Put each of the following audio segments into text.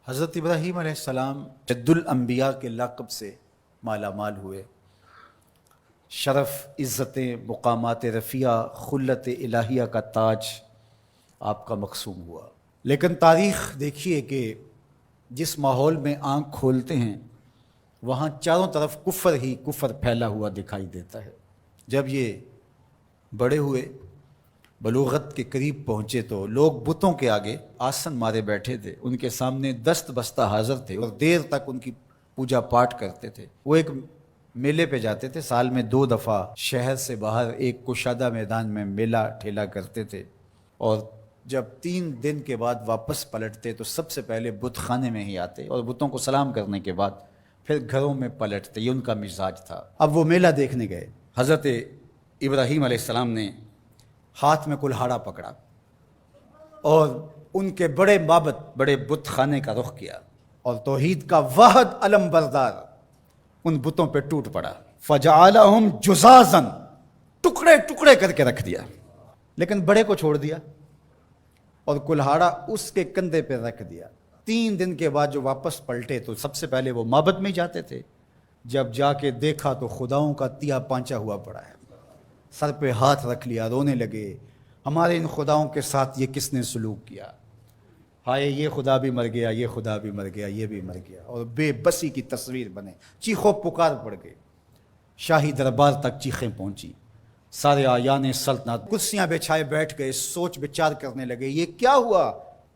حضرت ابراہیم علیہ السلام جد الانبیاء کے لقب سے مالا مال ہوئے. شرف، عزتیں، مقامات رفیعہ، خلت الہیہ کا تاج آپ کا مقسوم ہوا. لیکن تاریخ دیکھیے کہ جس ماحول میں آنکھ کھولتے ہیں وہاں چاروں طرف کفر ہی کفر پھیلا ہوا دکھائی دیتا ہے. جب یہ بڑے ہوئے، بلوغت کے قریب پہنچے تو لوگ بتوں کے آگے آسن مارے بیٹھے تھے، ان کے سامنے دست بستہ حاضر تھے اور دیر تک ان کی پوجا پاٹ کرتے تھے. وہ ایک میلے پہ جاتے تھے، سال میں 2 دفعہ شہر سے باہر ایک کشادہ میدان میں میلہ ٹھیلا کرتے تھے، اور جب 3 دن کے بعد واپس پلٹتے تو سب سے پہلے بت خانے میں ہی آتے اور بتوں کو سلام کرنے کے بعد پھر گھروں میں پلٹتے. یہ ان کا مزاج تھا. اب وہ میلہ دیکھنے گئے. حضرت ابراہیم علیہ السلام نے ہاتھ میں کلہاڑا پکڑا اور ان کے بڑے معبد، بڑے بت خانے کا رخ کیا اور توحید کا واحد علم بردار ان بتوں پہ ٹوٹ پڑا. فجعلہم جزازا، ٹکڑے ٹکڑے کر کے رکھ دیا، لیکن بڑے کو چھوڑ دیا اور کلہاڑا اس کے کندھے پہ رکھ دیا. 3 دن کے بعد جو واپس پلٹے تو سب سے پہلے وہ معبد میں جاتے تھے. جب جا کے دیکھا تو خداؤں کا تیا پانچا ہوا پڑا ہے. سر پہ ہاتھ رکھ لیا، رونے لگے. ہمارے ان خداؤں کے ساتھ یہ کس نے سلوک کیا؟ ہائے، یہ خدا بھی مر گیا، یہ خدا بھی مر گیا، یہ بھی مر گیا. اور بے بسی کی تصویر بنے. چیخو پکار پڑ گئے. شاہی دربار تک چیخیں پہنچی. سارے آیان سلطنت کرسیاں بچھائے بیٹھ گئے، سوچ بچار کرنے لگے یہ کیا ہوا.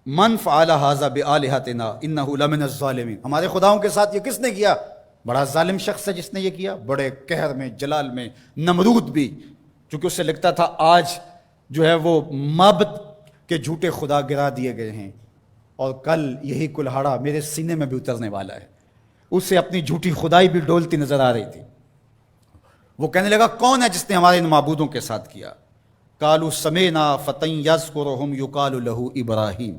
من فعل ھذا بآلہتنا انہ لمن الظالمین، ہمارے خداؤں کے ساتھ یہ کس نے کیا؟ بڑا ظالم شخص ہے جس نے یہ کیا. بڑے قہر میں، جلال میں. نمرود بھی، چونکہ اسے لگتا تھا آج جو ہے وہ معبد کے جھوٹے خدا گرا دیے گئے ہیں اور کل یہی کلہاڑا میرے سینے میں بھی اترنے والا ہے. اسے اپنی جھوٹی خدائی بھی ڈولتی نظر آ رہی تھی. وہ کہنے لگا کون ہے جس نے ہمارے ان معبودوں کے ساتھ کیا؟ قالوا سمعنا فتى يذكرهم يقال له ابراہیم.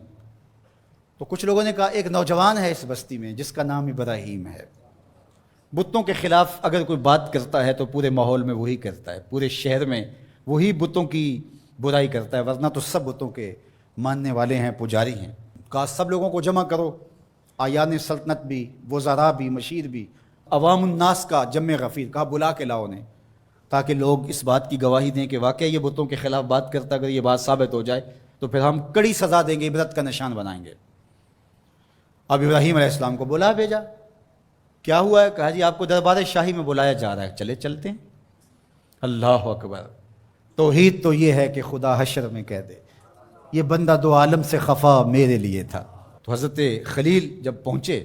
تو کچھ لوگوں نے کہا ایک نوجوان ہے اس بستی میں جس کا نام ابراہیم ہے. بتوں کے خلاف اگر کوئی بات کرتا ہے تو پورے ماحول میں وہی کرتا ہے، پورے شہر میں وہی بتوں کی برائی کرتا ہے، ورنہ تو سب بتوں کے ماننے والے ہیں، پجاری ہیں. کہا سب لوگوں کو جمع کرو، آیان سلطنت بھی، وزراء بھی، مشیر بھی، عوام الناس کا جمع غفیر. کہا بلا کے لاؤ انہیں تاکہ لوگ اس بات کی گواہی دیں کہ واقعی یہ بتوں کے خلاف بات کرتا. اگر یہ بات ثابت ہو جائے تو پھر ہم کڑی سزا دیں گے، عبرت کا نشان بنائیں گے. اب ابراہیم علیہ السلام کو بلا بھیجا. کیا ہوا ہے؟ کہا جی آپ کو دربار شاہی میں بلایا جا رہا ہے، چلے چلتے ہیں. اللہ اکبر. توحید تو یہ ہے کہ خدا حشر میں کہہ دے یہ بندہ 2 عالم سے خفا میرے لیے تھا. تو حضرت خلیل جب پہنچے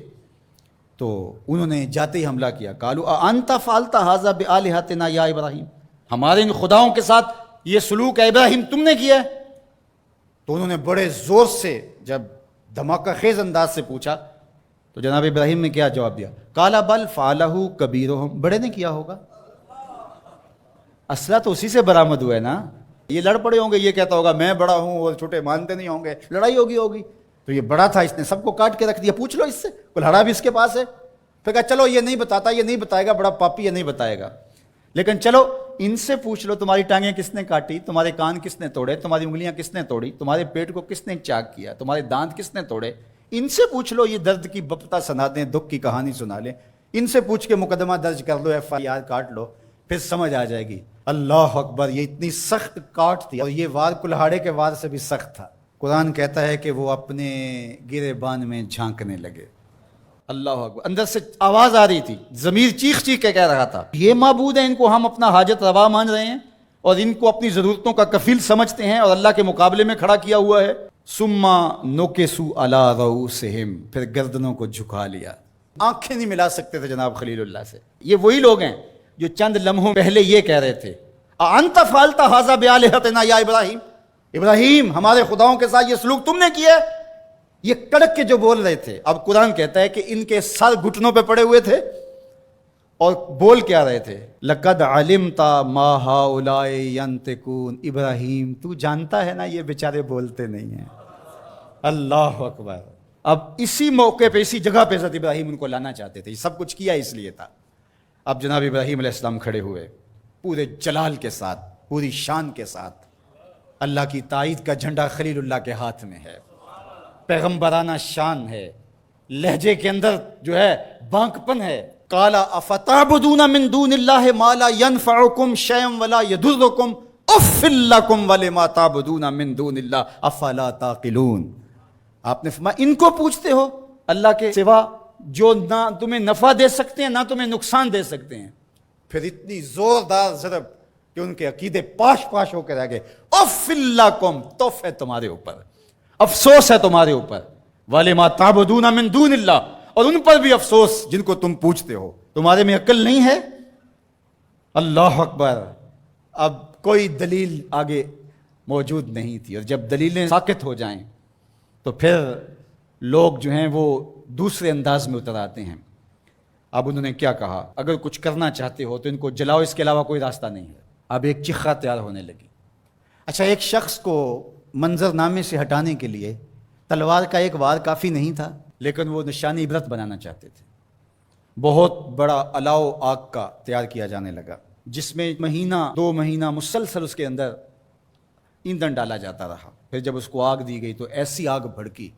تو انہوں نے جاتے ہی حملہ کیا. قالوا انت فعلت ھذا بآلہتنا یا ابراہیم، ہمارے ان خداؤں کے ساتھ یہ سلوک ہے ابراہیم تم نے کیا ہے؟ تو انہوں نے بڑے زور سے جب دھماکہ خیز انداز سے پوچھا تو جناب ابراہیم نے کیا جواب دیا؟ قال بل فعلہ کبیرہم، بڑے نے کیا ہوگا. اسلحہ تو اسی سے برآمد ہوا ہے نا. یہ لڑ پڑے ہوں گے، یہ کہتا ہوگا میں بڑا ہوں اور چھوٹے مانتے نہیں ہوں گے، لڑائی ہوگی. تو یہ بڑا تھا، اس نے سب کو کاٹ کے رکھ دیا. پوچھ لو اس سے، کلہاڑا بھی اس کے پاس ہے. پھر کہا چلو یہ نہیں بتاتا، یہ نہیں بتائے گا، بڑا پاپی، یہ نہیں بتائے گا. لیکن چلو ان سے پوچھ لو تمہاری ٹانگیں کس نے کاٹی، تمہارے کان کس نے توڑے، تمہاری انگلیاں کس نے توڑی، تمہارے پیٹ کو کس نے چاک کیا، تمہارے دانت کس نے توڑے. ان سے پوچھ لو، یہ درد کی بپتا سنا دیں، دکھ کی کہانی سنا لیں. ان سے پوچھ کے مقدمہ درج کر لو، FIR کاٹ لو، پھر سمجھ آ جائے گی. اللہ اکبر. یہ اتنی سخت کاٹ تھی اور یہ وار کلہاڑے کے وار سے بھی سخت تھا. قرآن کہتا ہے کہ وہ اپنے گریبان میں جھانکنے لگے. اللہ اکبر. اندر سے آواز آ رہی تھی، ضمیر چیخ چیخ کے کہہ رہا تھا یہ معبود ہیں، ان کو ہم اپنا حاجت روا مان رہے ہیں اور ان کو اپنی ضرورتوں کا کفیل سمجھتے ہیں اور اللہ کے مقابلے میں کھڑا کیا ہوا ہے. ثم نکسوا علی رؤوسہم، پھر گردنوں کو جھکا لیا. آنکھیں نہیں ملا سکتے تھے جناب خلیل اللہ سے. یہ وہی لوگ ہیں جو چند لمحوں پہلے یہ کہہ رہے تھے انت فعلت ھذا بآلہتنا یا ابراہیم، ابراہیم ہمارے خداؤں کے ساتھ یہ سلوک تم نے کیا ہے. یہ کڑک کے جو بول رہے تھے. اب قرآن کہتا ہے کہ ان کے سر گھٹنوں پہ پڑے ہوئے تھے اور بول کیا رہے تھے؟ لقد علمت ما ہؤلاء ینطقون، ابراہیم تو جانتا ہے نا یہ بیچارے بولتے نہیں ہیں. اللہ اکبر. اب اسی موقع پہ، اسی جگہ پہ حضرت ابراہیم ان کو لانا چاہتے تھے. یہ سب کچھ کیا اس لیے تھا. اب جناب ابراہیم علیہ السلام کھڑے ہوئے پورے جلال کے ساتھ، پوری شان کے ساتھ. اللہ کی تائید کا جھنڈا خلیل اللہ کے ہاتھ میں ہے، پیغمبرانہ شان ہے. لہجے کے اندر جو ہے بانکپن ہے. قال افتعبدون من دون اللہ ما لا ينفعکم شیئا ولا یضرکم اف لکم ولما تعبدون من دون اللہ افلا تعقلون. آپ نے فرمایا ان کو پوچھتے ہو اللہ کے سوا جو نہ تمہیں نفع دے سکتے ہیں نہ تمہیں نقصان دے سکتے ہیں. پھر اتنی زوردار ضرب کہ ان کے عقیدے پاش پاش ہو کے رہ گئے. اف لکم، توف ہے تمہارے اوپر، افسوس ہے تمہارے اوپر. وَلِمَا تَعْبُدُونَ مِن دُونِ اللَّهِ، اور ان پر بھی افسوس جن کو تم پوچھتے ہو. تمہارے میں عقل نہیں ہے؟ اللہ اکبر. اب کوئی دلیل آگے موجود نہیں تھی، اور جب دلیلیں ساکت ہو جائیں تو پھر لوگ جو ہیں وہ دوسرے انداز میں اتر آتے ہیں. اب انہوں نے کیا کہا، اگر کچھ کرنا چاہتے ہو تو ان کو جلاؤ، اس کے علاوہ کوئی راستہ نہیں ہے. اب ایک چخا تیار ہونے لگی. اچھا، ایک شخص کو منظر نامے سے ہٹانے کے لیے تلوار کا ایک وار کافی نہیں تھا، لیکن وہ نشانی عبرت بنانا چاہتے تھے. بہت بڑا الاؤ آگ کا تیار کیا جانے لگا، جس میں مہینہ 2 مہینہ مسلسل اس کے اندر ایندھن ڈالا جاتا رہا. پھر جب اس کو آگ دی گئی تو ایسی آگ بھڑکی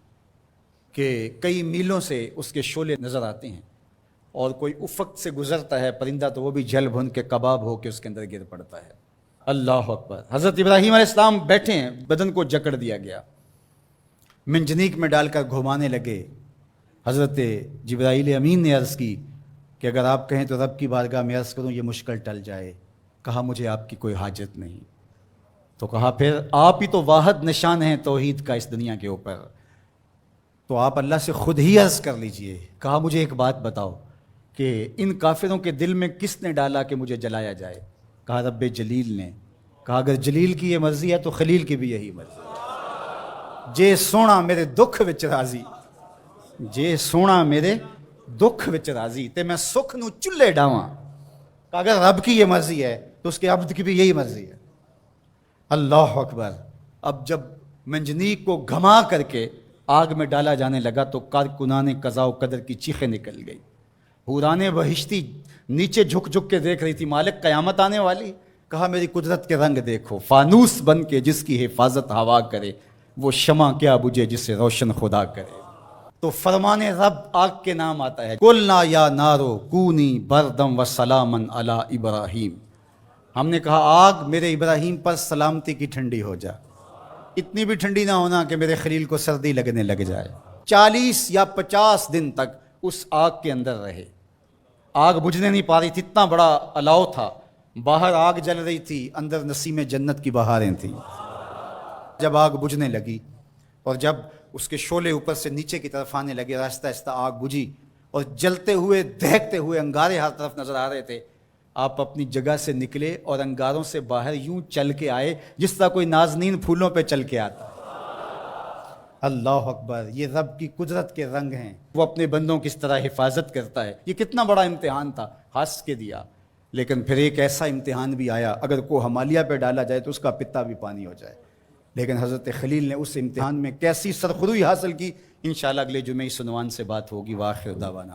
کہ کئی میلوں سے اس کے شعلے نظر آتے ہیں، اور کوئی افق سے گزرتا ہے پرندہ تو وہ بھی جل بھن کے کباب ہو کے اس کے اندر گر پڑتا ہے. اللہ اکبر. حضرت ابراہیم علیہ السلام بیٹھے ہیں، بدن کو جکڑ دیا گیا، منجنیق میں ڈال کر گھمانے لگے. حضرت جبرائیل امین نے عرض کی کہ اگر آپ کہیں تو رب کی بارگاہ میں عرض کروں یہ مشکل ٹل جائے. کہا مجھے آپ کی کوئی حاجت نہیں. تو کہا پھر آپ ہی تو واحد نشان ہیں توحید کا اس دنیا کے اوپر، تو آپ اللہ سے خود ہی عرض کر لیجئے. کہا مجھے ایک بات بتاؤ کہ ان کافروں کے دل میں کس نے ڈالا کہ مجھے جلایا جائے؟ کہا رب جلیل نے. کہا اگر جلیل کی یہ مرضی ہے تو خلیل کی بھی یہی مرضی ہے. جے سونا میرے دکھ وچ راضی، جے سونا میرے دکھ وچ راضی تے میں سکھ نو چلے ڈاواں. کہا اگر رب کی یہ مرضی ہے تو اس کے عبد کی بھی یہی مرضی ہے. اللہ اکبر. اب جب منجنیق کو گھما کر کے آگ میں ڈالا جانے لگا تو کارکنان قضاء و قدر کی چیخیں نکل گئی. حوران بہشتی نیچے جھک جھک کے دیکھ رہی تھی، مالک قیامت آنے والی. کہا میری قدرت کے رنگ دیکھو، فانوس بن کے جس کی حفاظت ہوا کرے، وہ شمع کیا بجھے جسے روشن خدا کرے. تو فرمان رب آگ کے نام آتا ہے. قلنا یا نارو کونی بردم و سلاما علی ابراہیم. ہم نے کہا آگ میرے ابراہیم پر سلامتی کی ٹھنڈی ہو جا. اتنی بھی ٹھنڈی نہ ہونا کہ میرے خلیل کو سردی لگنے لگ جائے. 40 یا 50 دن تک اس آگ کے اندر رہے. آگ بجھنے نہیں پا رہی تھی، اتنا بڑا الاؤ تھا. باہر آگ جل رہی تھی، اندر نسیم جنت کی بہاریں تھیں. جب آگ بجھنے لگی اور جب اس کے شعلے اوپر سے نیچے کی طرف آنے لگے، آہستہ آہستہ آگ بجھی اور جلتے ہوئے دہکتے ہوئے انگارے ہر طرف نظر آ رہے تھے. آپ اپنی جگہ سے نکلے اور انگاروں سے باہر یوں چل کے آئے جس طرح کوئی نازنین پھولوں پہ چل کے آتا. اللہ اکبر. یہ رب کی قدرت کے رنگ ہیں. وہ اپنے بندوں کی اس طرح حفاظت کرتا ہے. یہ کتنا بڑا امتحان تھا، ہنس کے دیا. لیکن پھر ایک ایسا امتحان بھی آیا، اگر کوہ ہمالیہ پہ ڈالا جائے تو اس کا پتا بھی پانی ہو جائے. لیکن حضرت خلیل نے اس امتحان میں کیسی سرخروئی حاصل کی، انشاءاللہ اگلے جمعے اس عنوان سے بات ہوگی. وآخر دعوانا